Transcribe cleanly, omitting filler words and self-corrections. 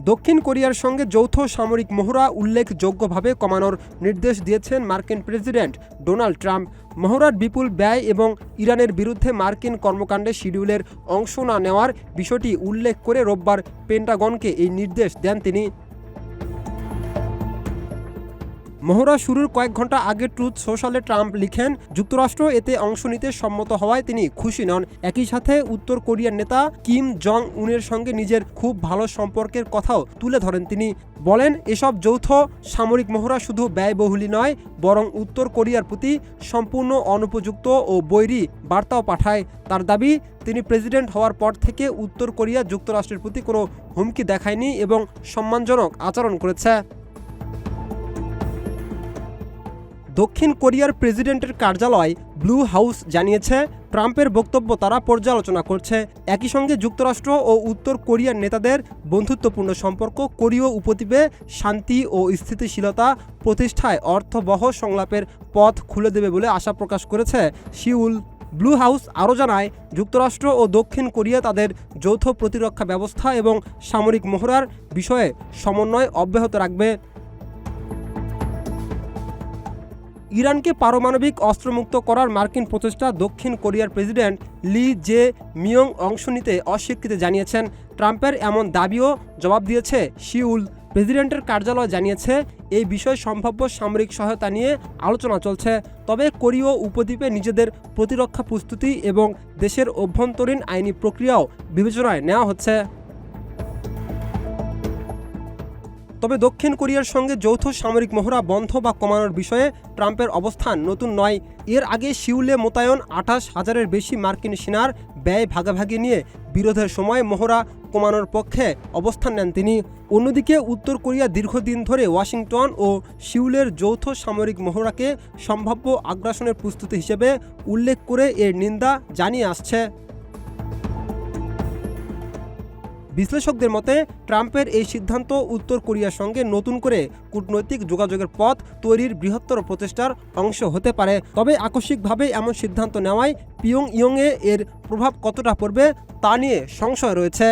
দক্ষিণ কোরিয়ার সঙ্গে যৌথ সামরিক মহড়া উল্লেখযোগ্যভাবে কমানোর নির্দেশ দিয়েছেন মার্কিন প্রেসিডেন্ট ডোনাল্ড ট্রাম্প। মহড়ার বিপুল ব্যয় এবং ইরানের বিরুদ্ধে মার্কিন কর্মকাণ্ডে শিডিউলের অংশ না নেওয়ার বিষয়টি উল্লেখ করে রোববার পেন্টাগনকে এই নির্দেশ দেন তিনি। মহড়া শুরুর কয়েক ঘন্টা আগে ট্রুথ সোশ্যালে ট্রাম্প লিখেন, যুক্তরাষ্ট্র এতে অংশ নিতে সম্মত হওয়ায় তিনি খুশি নন। একই সাথে উত্তর কোরিয়ার নেতা কিম জং উনের সঙ্গে নিজের খুব ভালো সম্পর্কের কথাও তুলে ধরেন তিনি। বলেন, এসব যৌথ সামরিক মহড়া শুধু ব্যয়বহুলই নয়, বরং উত্তর কোরিয়ার প্রতি সম্পূর্ণ অনুপযুক্ত ও বৈরী বার্তাও পাঠায়। তার দাবি, তিনি প্রেসিডেন্ট হওয়ার পর থেকে উত্তর কোরিয়া যুক্তরাষ্ট্রের প্রতি কোনো হুমকি দেখায়নি এবং সম্মানজনক আচরণ করেছে। দক্ষিণ কোরিয়ার প্রেসিডেন্টের কার্যালয় ব্লু হাউস জানিয়েছে, ট্রাম্পের বক্তব্য তারা পর্যালোচনা করছে। একই সঙ্গে যুক্তরাষ্ট্র ও উত্তর কোরিয়ার নেতাদের বন্ধুত্বপূর্ণ সম্পর্ক কোরীয় উপদ্বীপে শান্তি ও স্থিতিশীলতা প্রতিষ্ঠায় অর্থবহ সংলাপের পথ খুলে দেবে বলে আশা প্রকাশ করেছে সিউল। ব্লু হাউস আরও জানায়, যুক্তরাষ্ট্র ও দক্ষিণ কোরিয়া তাদের যৌথ প্রতিরক্ষা ব্যবস্থা এবং সামরিক মহড়ার বিষয়ে সমন্বয় অব্যাহত রাখবে। ইরানকে পারমাণবিক অস্ত্রমুক্ত করার মার্কিন প্রচেষ্টা দক্ষিণ কোরিয়ার প্রেসিডেন্ট লি জে মিয়ং অংশ নিতে অস্বীকৃতি জানিয়েছেন। ট্রাম্পের এমন দাবিও জবাব দিয়েছে সিউল। প্রেসিডেন্টের কার্যালয় জানিয়েছে, এই বিষয়ে সম্ভাব্য সামরিক সহায়তা নিয়ে আলোচনা চলছে, তবে কোরীয় উপদ্বীপে নিজেদের প্রতিরক্ষা প্রস্তুতি এবং দেশের অভ্যন্তরীণ আইনি প্রক্রিয়াও বিবেচনায় নেওয়া হচ্ছে। তবে দক্ষিণ কোরিয়ার সঙ্গে যৌথ সামরিক মহড়া বন্ধ বা কমানোর বিষয়ে ট্রাম্পের অবস্থান নতুন নয়। এর আগে সিউলে মোতায়েন 28,000-এর বেশি মার্কিন সেনার ব্যয় ভাগাভাগি নিয়ে বিরোধের সময় মহড়া কমানোর পক্ষে অবস্থান নেন তিনি। অন্যদিকে উত্তর কোরিয়া দীর্ঘদিন ধরে ওয়াশিংটন ও সিউলের যৌথ সামরিক মহড়াকে সম্ভাব্য আগ্রাসনের প্রস্তুতি হিসেবে উল্লেখ করে এর নিন্দা জানিয়ে আসছে। বিশ্লেষকদের মতে, ট্রাম্পের এই সিদ্ধান্ত উত্তর কোরিয়ার সঙ্গে নতুন করে কূটনৈতিক যোগাযোগের পথ তৈরির বৃহত্তর প্রচেষ্টার অংশ হতে পারে। তবে আকস্মিকভাবে এমন সিদ্ধান্ত নেওয়ায় পিয়ংইয়ংয়ে এর প্রভাব কতটা পড়বে তা নিয়ে সংশয় রয়েছে।